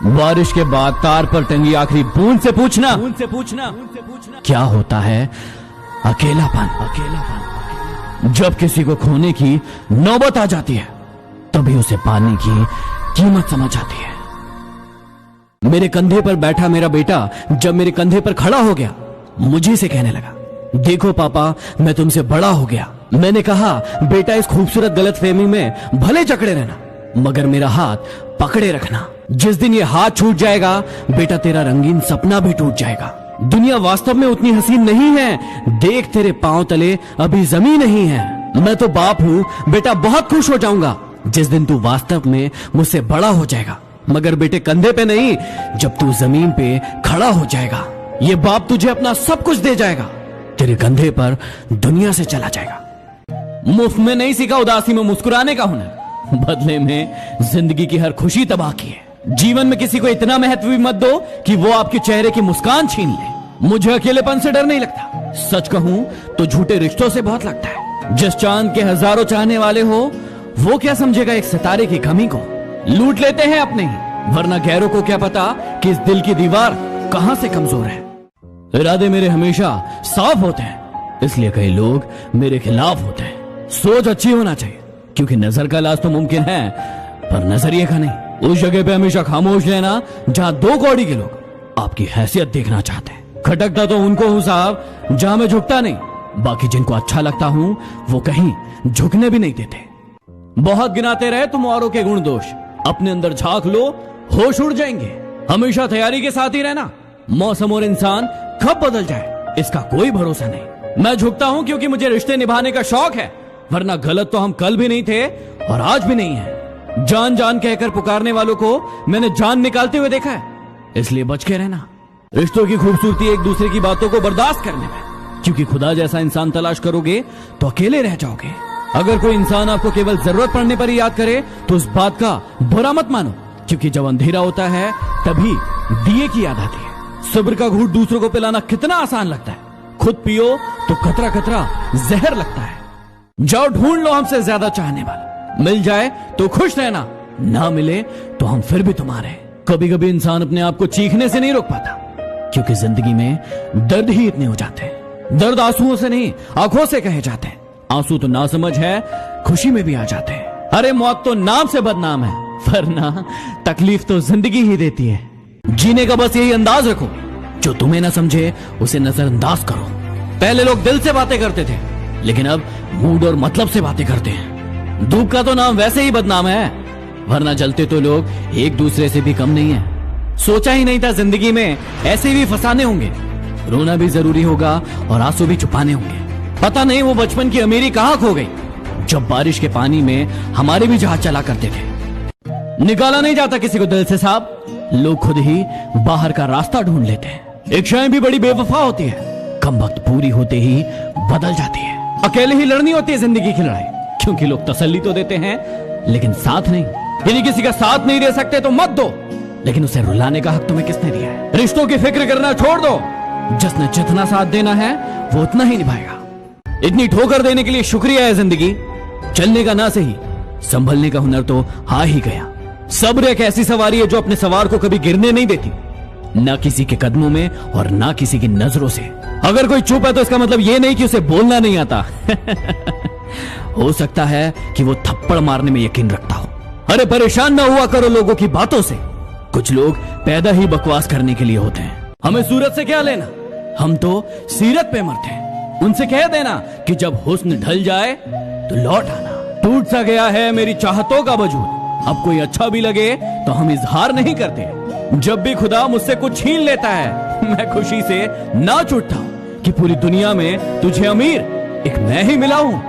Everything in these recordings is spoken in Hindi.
बारिश के बाद तार पर टंगी आखिरी बूंद से पूछना क्या होता है अकेलापन। जब किसी को खोने की नौबत आ जाती है तभी उसे पाने की कीमत समझ आती है। मेरे कंधे पर बैठा मेरा बेटा जब मेरे कंधे पर खड़ा हो गया, मुझे से कहने लगा, देखो पापा, मैं तुमसे बड़ा हो गया। मैंने कहा, बेटा, इस खूबसूरत गलतफहमी में भले जकड़े रहना, मगर मेरा हाथ पकड़े रखना। जिस दिन ये हाथ छूट जाएगा बेटा, तेरा रंगीन सपना भी टूट जाएगा। दुनिया वास्तव में उतनी हसीन नहीं है। देख, तेरे पांव तले अभी जमीन नहीं है। मैं तो बाप हूँ बेटा, बहुत खुश हो जाऊंगा जिस दिन तू वास्तव में मुझसे बड़ा हो जाएगा, मगर बेटे कंधे पे नहीं, जब तू जमीन पे खड़ा हो जाएगा। ये बाप तुझे अपना सब कुछ दे जाएगा, तेरे कंधे पर दुनिया से चला जाएगा। मुफ्त में नहीं सीखा उदासी में मुस्कुराने का हुनर, बदले में जिंदगी की हर खुशी तबाह की है। जीवन में किसी को इतना महत्व भी मत दो कि वो आपके चेहरे की मुस्कान छीन ले। मुझे अकेलेपन से डर नहीं लगता, सच कहूं तो झूठे रिश्तों से बहुत लगता है। जिस चांद के हजारों चाहने वाले हो, वो क्या समझेगा एक सितारे की कमी को। लूट लेते हैं अपने ही, वरना गैरों को क्या पता कि इस दिल की दीवार कहां से कमजोर है। इरादे मेरे हमेशा साफ होते हैं, इसलिए कई लोग मेरे खिलाफ होते हैं। सोच अच्छी होना चाहिए, क्योंकि नजर का इलाज तो मुमकिन है, पर नजरिए का नहीं। उस जगह पे हमेशा खामोश रहना जहां दो कौड़ी के लोग आपकी हैसियत देखना चाहते हैं। खटकता तो उनको हूं साहब जहां मैं झुकता नहीं, बाकी जिनको अच्छा लगता हूं वो कहीं झुकने भी नहीं देते। बहुत गिनाते रहे तुम औरों के गुण दोष, अपने अंदर झांक लो, होश उड़ जाएंगे। हमेशा तैयारी के साथ ही रहना, मौसम और इंसान कब बदल जाए इसका कोई भरोसा नहीं। मैं झुकता हूं क्योंकि मुझे रिश्ते निभाने का शौक है, वरना गलत तो हम कल भी नहीं थे और आज भी नहीं है। जान जान कहकर पुकारने वालों को मैंने जान निकालते हुए देखा है, इसलिए बच के रहना। रिश्तों की खूबसूरती एक दूसरे की बातों को बर्दाश्त करने में, क्योंकि खुदा जैसा इंसान तलाश करोगे तो अकेले रह जाओगे। अगर कोई इंसान आपको केवल जरूरत पड़ने पर ही याद करे तो उस बात का बुरा मत मानो, क्योंकि जब अंधेरा होता है तभी दिए की याद आती है। सब्र का घूंट दूसरों को पिलाना कितना आसान लगता है, खुद पियो तो कतरा कतरा जहर लगता है। जाओ ढूंढ लो हमसे ज्यादा चाहने वाला, मिल जाए तो खुश रहना, ना मिले तो हम फिर भी तुम्हारे। कभी कभी इंसान अपने आप को चीखने से नहीं रोक पाता, क्योंकि जिंदगी में दर्द ही इतने हो जाते हैं। दर्द आंसुओं से नहीं, आंखों से कहे जाते हैं। आंसू तो नासमझ है, खुशी में भी आ जाते हैं। अरे मौत तो नाम से बदनाम है, वरना तकलीफ तो जिंदगी ही देती है। जीने का बस यही अंदाज रखो, जो तुम्हें ना समझे उसे नजरअंदाज करो। पहले लोग दिल से बातें करते थे, लेकिन अब मूड और मतलब से बातें करते हैं। धूप का तो नाम वैसे ही बदनाम है, वरना जलते तो लोग एक दूसरे से भी कम नहीं है। सोचा ही नहीं था जिंदगी में ऐसे भी फसाने होंगे। रोना भी जरूरी होगा और आंसू भी छुपाने होंगे। पता नहीं वो बचपन की अमीरी कहाँ खो गई, जब बारिश के पानी में हमारे भी जहाज चला करते थे। निकाला नहीं जाता किसी को दिल से साहब, लोग खुद ही बाहर का रास्ता ढूंढ लेते हैं। इच्छाएं भी बड़ी बेवफा होती है, कम वक्त पूरी होते ही बदल जाती है। अकेले ही लड़नी होती है जिंदगी की लड़ाई, क्योंकि लोग तसल्ली तो देते हैं लेकिन साथ नहीं। यदि किसी का साथ नहीं दे सकते तो मत दो, लेकिन उसे रुलाने का हक तुम्हें किसने दिया है। रिश्तों की फिक्र करना छोड़ दो, जिसने जितना साथ देना है वो उतना ही निभाएगा। इतनी ठोकर देने के लिए शुक्रिया है जिंदगी, चलने का ना सही संभलने का हुनर तो आ ही गया। सब्र एक ऐसी सवारी है जो अपने सवार को कभी गिरने नहीं देती, ना किसी के कदमों में और ना किसी की नजरों से। अगर कोई चुप है तो इसका मतलब ये नहीं कि उसे बोलना नहीं आता। हो सकता है कि वो थप्पड़ मारने में यकीन रखता हो। अरे परेशान ना हुआ करो लोगों की बातों से, कुछ लोग पैदा ही बकवास करने के लिए होते हैं। हमें सूरत से क्या लेना, हम तो सीरत पे मरते हैं। उनसे कह देना कि जब हुस्न ढल जाए तो लौट आना। टूट सा गया है मेरी चाहतों का वजूद, अब कोई अच्छा भी लगे तो हम इजहार नहीं करते। जब भी खुदा मुझसे कुछ छीन लेता है, मैं खुशी से नाच उठता हूं कि पूरी दुनिया में तुझे अमीर एक मैं ही मिला हूं।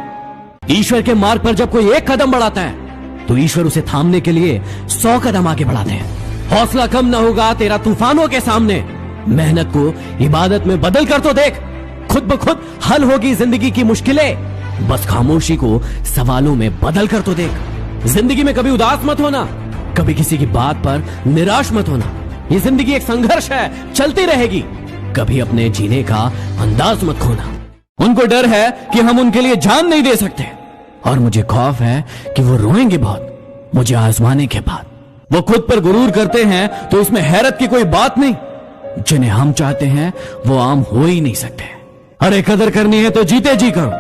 ईश्वर के मार्ग पर जब कोई एक कदम बढ़ाता है तो ईश्वर उसे थामने के लिए 100 कदम आगे बढ़ाते हैं। हौसला कम न होगा तेरा तूफानों के सामने, मेहनत को इबादत में बदल कर तो देख, खुद ब खुद हल होगी जिंदगी की मुश्किलें। बस खामोशी को सवालों में बदल कर तो देख। जिंदगी में कभी उदास मत होना, कभी किसी की बात पर निराश मत होना। ये जिंदगी एक संघर्ष है, चलती रहेगी। कभी अपने जीने का अंदाज मत खोना। उनको डर है कि हम उनके लिए जान नहीं दे सकते, और मुझे खौफ है कि वो रोएंगे बहुत मुझे आजमाने के बाद। वो खुद पर गुरूर करते हैं तो इसमें हैरत की कोई बात नहीं। जिन्हें हम चाहते हैं वो आम हो ही नहीं सकते। अरे कदर करनी है तो जीते जी करो,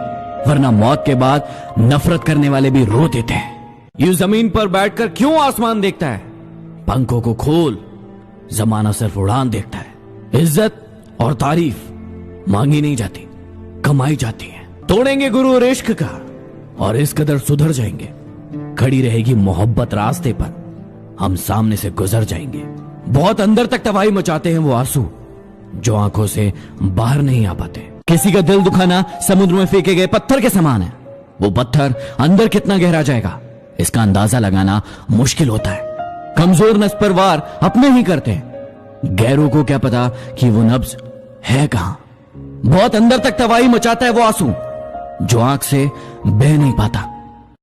वरना मौत के बाद नफरत करने वाले भी रो देते हैं। यूं जमीन पर बैठकर क्यों आसमान देखता है? पंखों को खोल, जमाना सिर्फ उड़ान देखता है। इज्जत और तारीफ मांगी नहीं जाती, कमाई जाती है। तोड़ेंगे गुरूर इश्क का और इस कदर सुधर जाएंगे। खड़ी रहेगी मोहब्बत रास्ते पर, हम सामने से गुजर जाएंगे। बहुत अंदर तक तबाही मचाते हैं वो आंसू जो आंखों से बाहर नहीं आ पाते। किसी का दिल दुखाना समुद्र में फेंके गए पत्थर के समान है। वो पत्थर अंदर कितना गहरा जाएगा इसका अंदाजा लगाना मुश्किल होता है। कमजोर नस पर वार अपने ही करते हैं, गैरों को क्या पता कि वो नब्ज है कहां। बहुत अंदर तक तबाही मचाता है वो आंसू जो आंख से बह नहीं पाता।